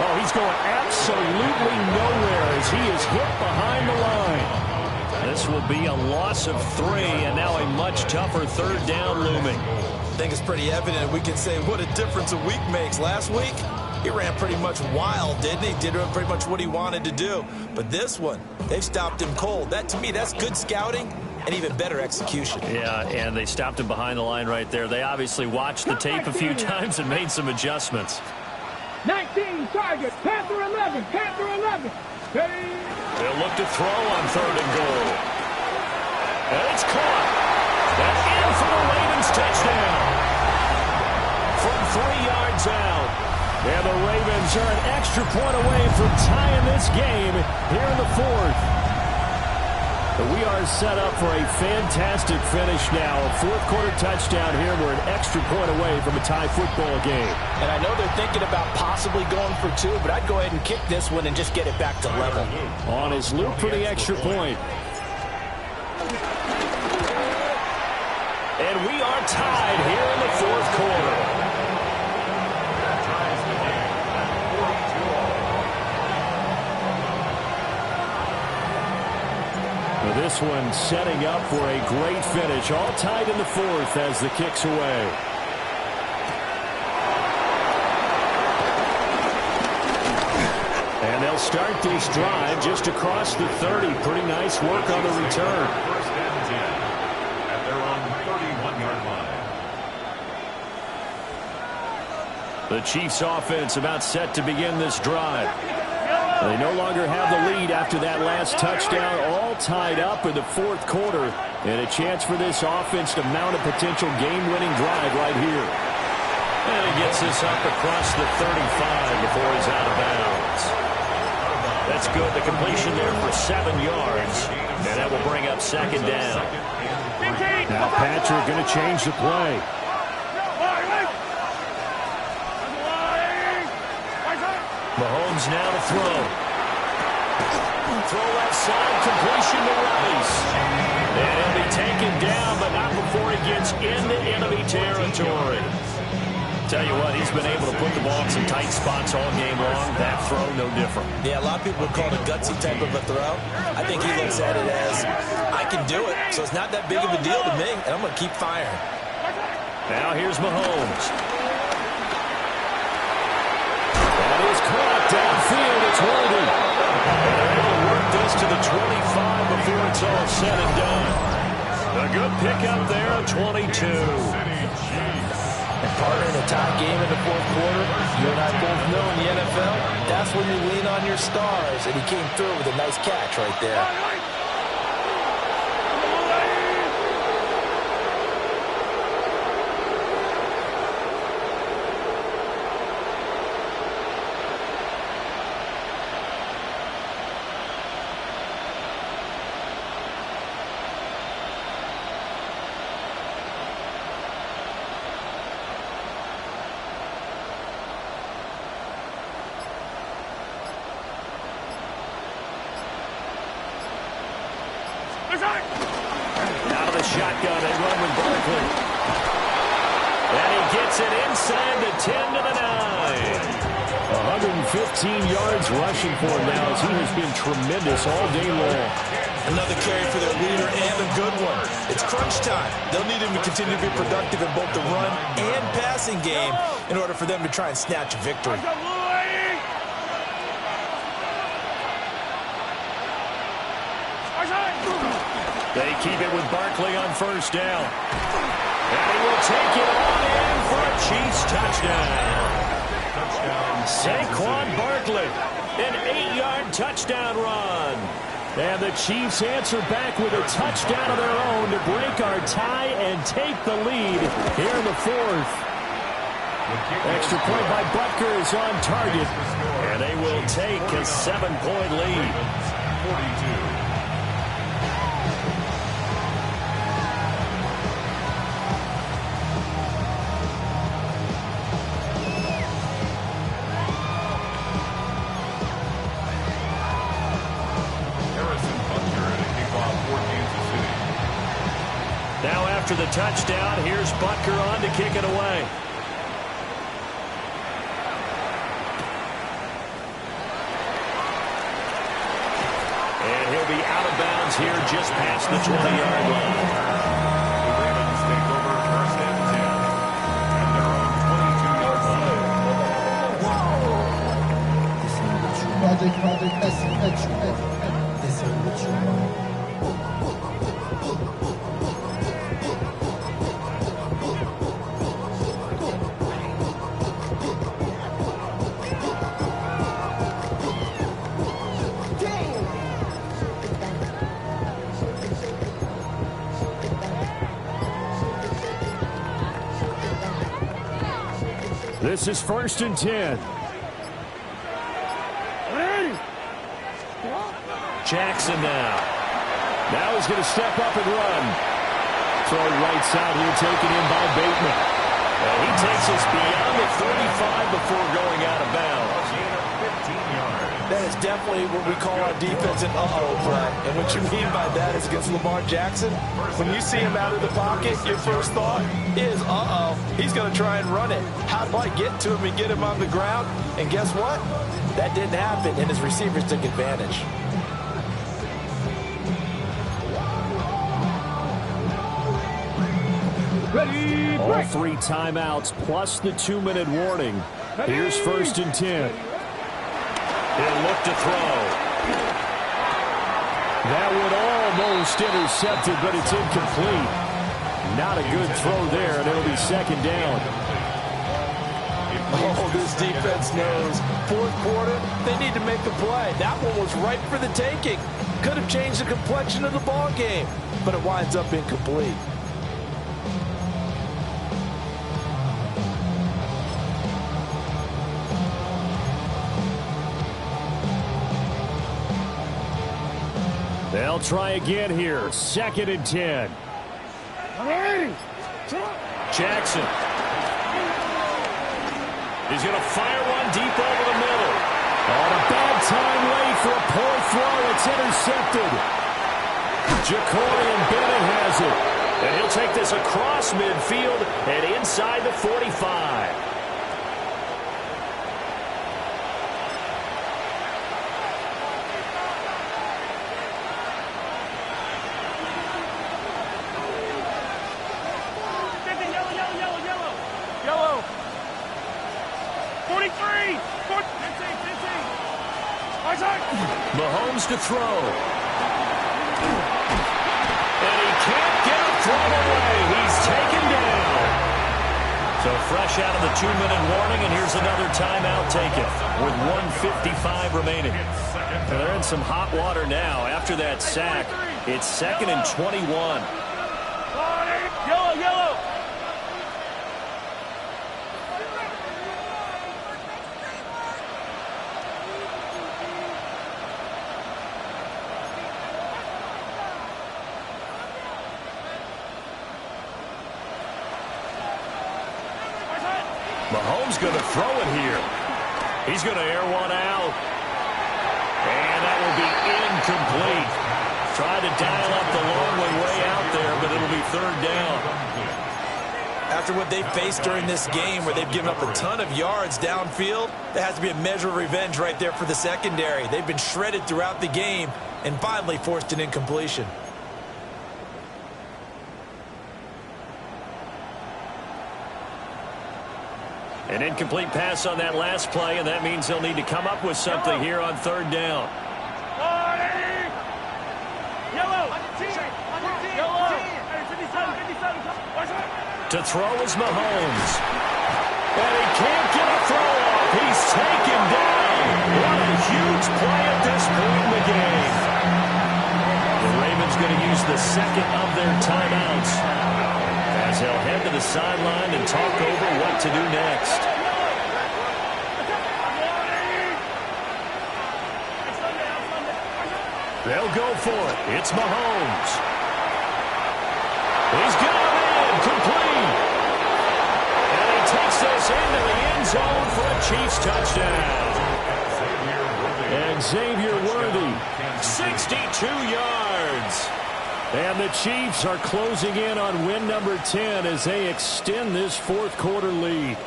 Oh, he's going absolutely nowhere as he is hit behind the line. This will be a loss of 3, and now a much tougher third down looming. I think it's pretty evident. We can say what a difference a week makes. Last week, he ran pretty much wild, didn't he? Did pretty much what he wanted to do. But this one, they've stopped him cold. That, to me, that's good scouting and even better execution. Yeah, and they stopped him behind the line right there. They obviously watched the tape a few times and made some adjustments. 19 target. Panther 11. Panther 11. Ready. They'll look to throw on 3rd and goal. And it's caught. That's in for the Ravens touchdown. From 3 yards out. And the Ravens are an extra point away from tying this game here in the 4th. But we are set up for a fantastic finish now. A 4th quarter touchdown here. We're an extra point away from a tie football game. And I know they're thinking about possibly going for 2, but I'd go ahead and kick this one and just get it back to level. On his loop for the extra point. And we are tied here in the 4th quarter. This one setting up for a great finish. All tied in the 4th as the kick's away. And they'll start this drive just across the 30. Pretty nice work on the return. 1st and 10 at their own 31-yard line. The Chiefs offense about set to begin this drive. They no longer have the lead after that last touchdown, all tied up in the 4th quarter, and a chance for this offense to mount a potential game-winning drive right here. And he gets this up across the 35 before he's out of bounds. That's good. The completion there for 7 yards, and that will bring up 2nd down. Now Patrick going to change the play. Mahomes now to throw. Throw left side, completion to Rice. And he'll be taken down, but not before he gets into enemy territory. Tell you what, he's been able to put the ball in some tight spots all game long. That throw, no different. Yeah, a lot of people would call it a gutsy type of a throw. I think he looks at it as, I can do it, so it's not that big of a deal to me, and I'm going to keep firing. Now here's Mahomes. That is caught downfield. It's Worthy. And they're able to work this to the 25 before it's all said and done. A good pickup there, 22. And partner, in a tie game in the 4th quarter, you and I both know in the NFL, that's when you lean on your stars. And he came through with a nice catch right there. Out of the shotgun, they run with Barkley. And he gets it inside the 10 to the 9. 115 yards rushing for him now as he has been tremendous all day long. Another carry for their leader and a good one. It's crunch time. They'll need him to continue to be productive in both the run and passing game in order for them to try and snatch a victory. They keep it with Barkley on 1st down. And he will take it on in for a Chiefs touchdown. Saquon Barkley, an 8-yard touchdown run. And the Chiefs answer back with a touchdown of their own to break our tie and take the lead here in the 4th. Extra point by Butker is on target. And they will take a 7-point lead. 42. after the touchdown. Here's Butker on to kick it away. And he'll be out of bounds here just past the 20-yard line. The Ravens take over first and 10 at their own 22-yard line. This is 1st and 10. Jackson now. Now he's going to step up and run. Throw right side here, taken in by Bateman. And he takes us beyond the 35 before going out of bounds. That is definitely what we call our defense an uh-oh play. And what you mean by that is against Lamar Jackson, when you see him out of the pocket, your first thought is, uh-oh, he's going to try and run it. How do I get to him and get him on the ground? And guess what? That didn't happen, and his receivers took advantage. All 3 timeouts plus the 2-minute warning. Here's 1st and 10. He'll look to throw. That one almost intercepted, but it's incomplete. Not a good throw there, and it'll be 2nd down. Oh, this defense knows. 4th quarter, they need to make a play. That one was ripe for the taking. Could have changed the complexion of the ball game, but it winds up incomplete. They'll try again here. 2nd and 10. Jackson. He's going to fire one deep over the middle. On a bad time late for a poor throw. It's intercepted. Jacorian Bennett has it. And he'll take this across midfield and inside the 45. Mahomes to throw. And he can't get it thrown away. He's taken down. So fresh out of the 2-minute warning, and here's another timeout taken with 1:55 remaining. Well, they're in some hot water now. After that sack, it's 2nd and 21. Yellow. Mahomes going to throw it here. He's going to air one out. And that will be incomplete. Tried to dial up the long way out there, but it'll be 3rd down. After what they've faced during this game where they've given up a ton of yards downfield, there has to be a measure of revenge right there for the secondary. They've been shredded throughout the game and finally forced an incompletion. An incomplete pass on that last play, and that means they'll need to come up with something here on 3rd down. To throw is Mahomes. And he can't get a throw off. He's taken down. What a huge play at this point in the game. The Ravens going to use the 2nd of their timeouts as they'll head to the sideline and talk over what to do next. They'll go for it. It's Mahomes. He's got it in, complete. And he takes this into the end zone for a Chiefs touchdown. And Xavier Worthy, 62 yards. And the Chiefs are closing in on win number 10 as they extend this fourth quarter lead.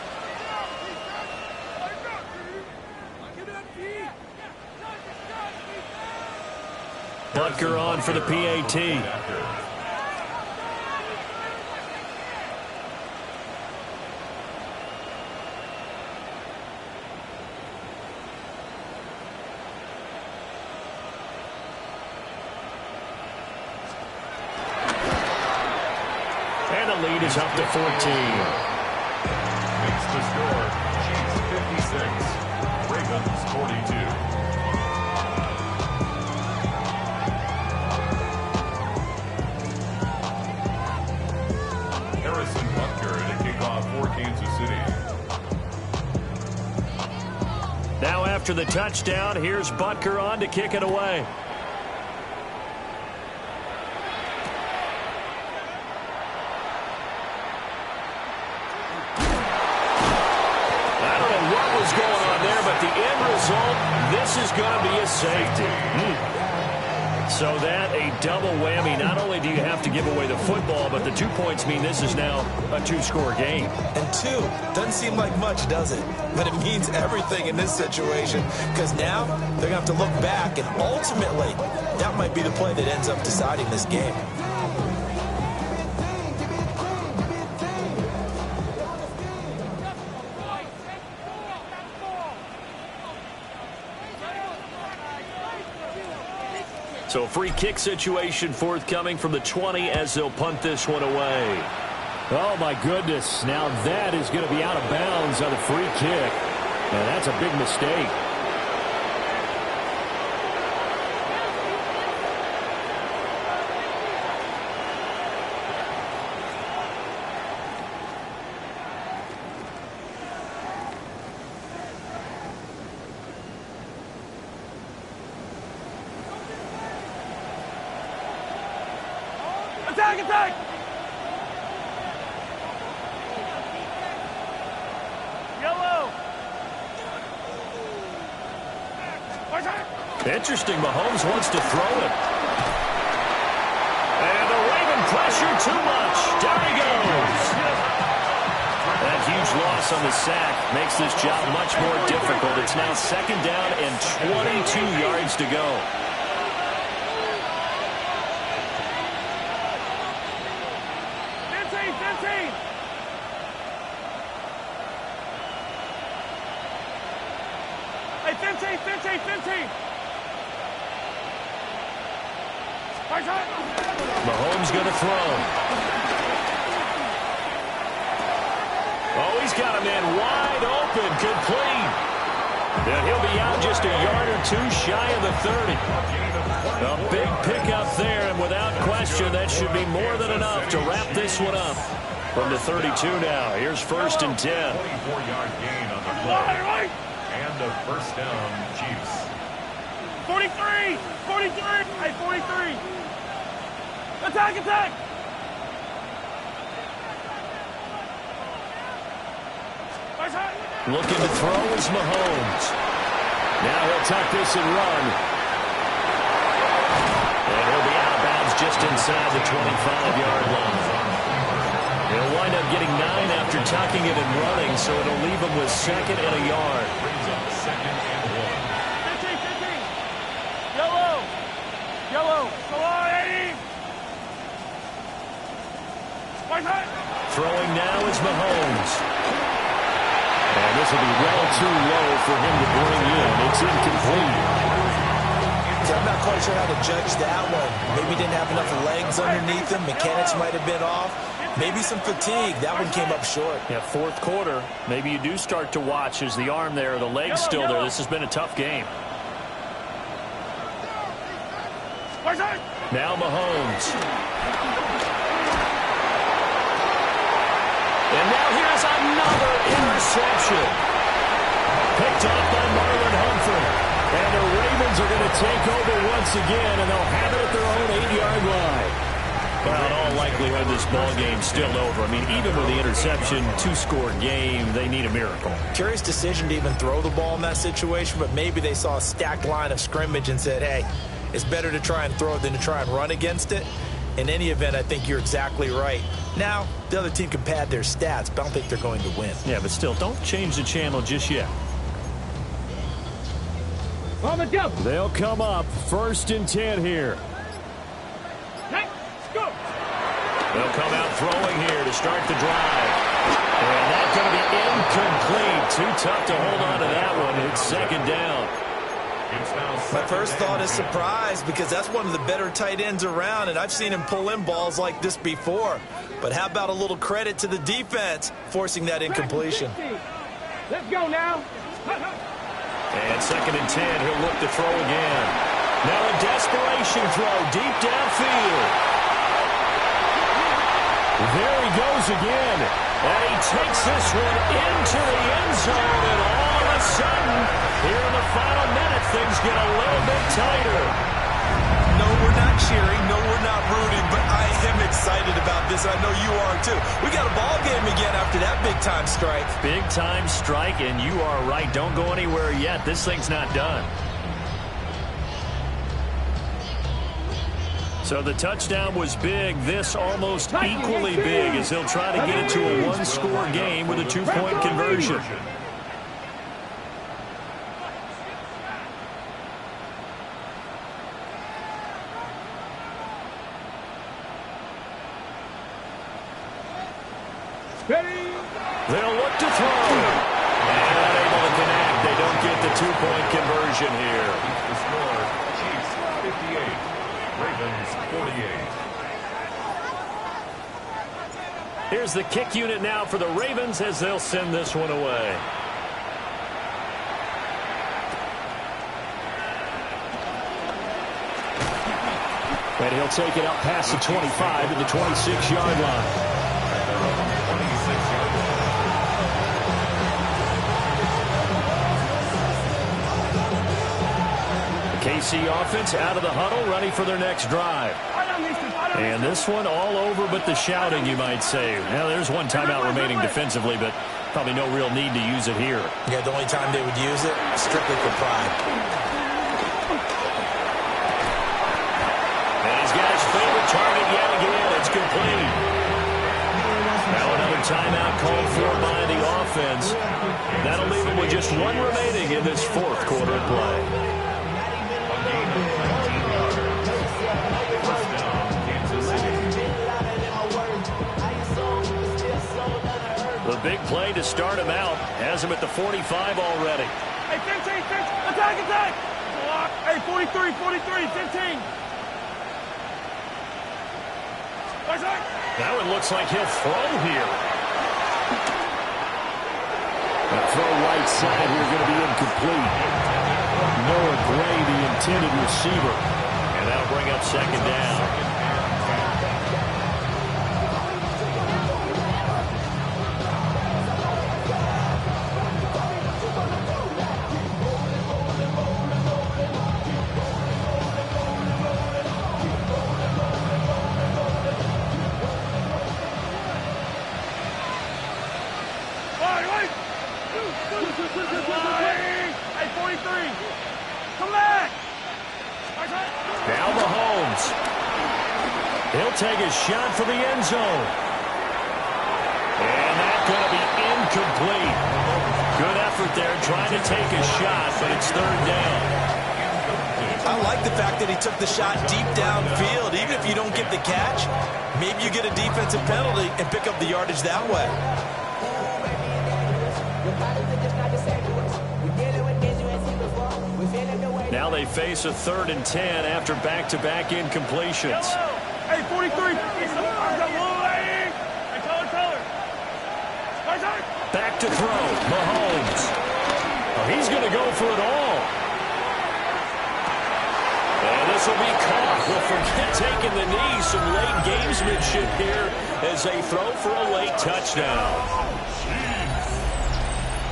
Butker on for the PAT. And the lead is up to 14. Makes the score. Chiefs 56. Ravens 42. Harrison Butker to kick off for Kansas City. Now after the touchdown, here's Butker on to kick it away. The end result, this is going to be a safety. So that a double whammy. Not only do you have to give away the football, but the 2 points mean this is now a two-score game. And 2 doesn't seem like much, does it? But it means everything in this situation because now they're going to have to look back, and ultimately that might be the play that ends up deciding this game. So a free kick situation forthcoming from the 20 as they'll punt this one away. Oh, my goodness. Now that is going to be out of bounds on the free kick. And that's a big mistake. Attack, attack! Yellow! Interesting, Mahomes wants to throw it. And the Raven pressure too much. Down he goes. That huge loss on the sack makes this job much more difficult. It's now 2nd down and 22 yards to go. Mahomes going to throw. Oh, he's got a man wide open, complete. And he'll be out just a yard or 2 shy of the 30. A big pickup there, and without question, that should be more than enough to wrap this one up. From the 32 now, here's 1st and 10. 24-yard gain on the play. And a first down, Chiefs. 43! 43! Hey, 43! Attack, attack! Looking to throw is Mahomes. Now he'll tuck this and run. And he'll be out of bounds just inside the 25-yard line. He'll wind up getting 9 after tucking it and running, so it'll leave him with 2nd and a yard. Brings up 2nd and 1. 15. Yellow! Yellow! Go on, 80! Throwing now is Mahomes. And this will be well too low for him to bring in. It's incomplete. I'm not quite sure how to judge that one. Maybe didn't have enough legs underneath him. Mechanics might have been off. Maybe some fatigue. That one came up short. Yeah, 4th quarter. Maybe you do start to watch as the arm there, the leg's still there. This has been a tough game. Now Mahomes. And now here's another interception. Picked off by Marlon Humphrey. And the Ravens are going to take over once again, and they'll have it at their own 8-yard line. Well, in all likelihood, this ball game's still over. I mean, even with the interception, 2-score game, they need a miracle. Curious decision to even throw the ball in that situation, but maybe they saw a stacked line of scrimmage and said, hey, it's better to try and throw it than to try and run against it. In any event, I think you're exactly right. Now, the other team can pad their stats, but I don't think they're going to win. Yeah, but still, don't change the channel just yet. On the double. They'll come up 1st and 10 here. Let's go. They'll come out throwing here to start the drive. And that's going to be incomplete. Too tough to hold on to that one. It's 2nd down. My first thought is surprise, because that's one of the better tight ends around, and I've seen him pull in balls like this before. But how about a little credit to the defense forcing that incompletion? Let's go now. And 2nd and 10, he'll look to throw again. Now a desperation throw deep downfield. There he goes again. And he takes this one into the end zone, and all of a sudden, here in the final minute, things get a little bit tighter. No, we're not cheering. No, we're not rooting, but I am excited about this. I know you are too. We got a ball game again after that big-time strike. Big-time strike, and you are right. Don't go anywhere yet. This thing's not done. So the touchdown was big. This almost equally big as he'll try to get it to a one-score game with a 2-point conversion. They'll look to throw. And unable to connect. They don't get the 2-point conversion here. The score, Chiefs 58, Ravens 48. Here's the kick unit now for the Ravens as they'll send this one away. And he'll take it out past the 25 to the 26-yard line. KC offense out of the huddle, ready for their next drive. And this one all over but the shouting, you might say. Now, there's one timeout remaining defensively, but probably no real need to use it here. Yeah, the only time they would use it, strictly for pride. And he's got his favorite target yet again. It's complete. Now another timeout called for by the offense. That'll leave him with just one remaining in this 4th quarter of play. The big play to start him out has him at the 45 already. Hey, 15, attack! Hey, 43, 15. Now it looks like he'll throw here. That throw right side here going to be incomplete. Noah Gray, the intended receiver. And that'll bring up 2nd down. Hey, 43. Come back. Now Mahomes. He'll take a shot for the end zone. And that's going to be incomplete. Good effort there trying to take a shot, but it's 3rd down. I like the fact that he took the shot deep downfield. Even if you don't get the catch, maybe you get a defensive penalty and pick up the yardage that way. Now they face a 3rd and 10 after back-to-back incompletions. Hey, 43. Back to throw. Mahomes. Oh, he's going to go for it all. And this will be caught. Well, forget taking the knee. Some late gamesmanship here as they throw for a late touchdown.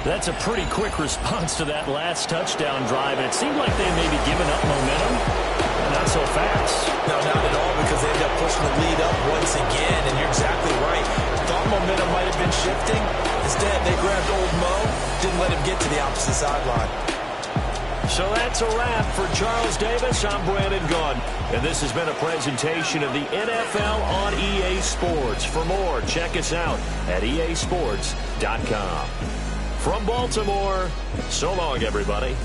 That's a pretty quick response to that last touchdown drive. And it seemed like they may be giving up momentum. Not so fast. No, not at all, because they end up pushing the lead up once again. And you're exactly right. Thought momentum might have been shifting. Instead, they grabbed old Mo, didn't let him get to the opposite sideline. So that's a wrap for Charles Davis. I'm Brandon Gaudin, and this has been a presentation of the NFL on EA Sports. For more, check us out at easports.com. From Baltimore, so long, everybody.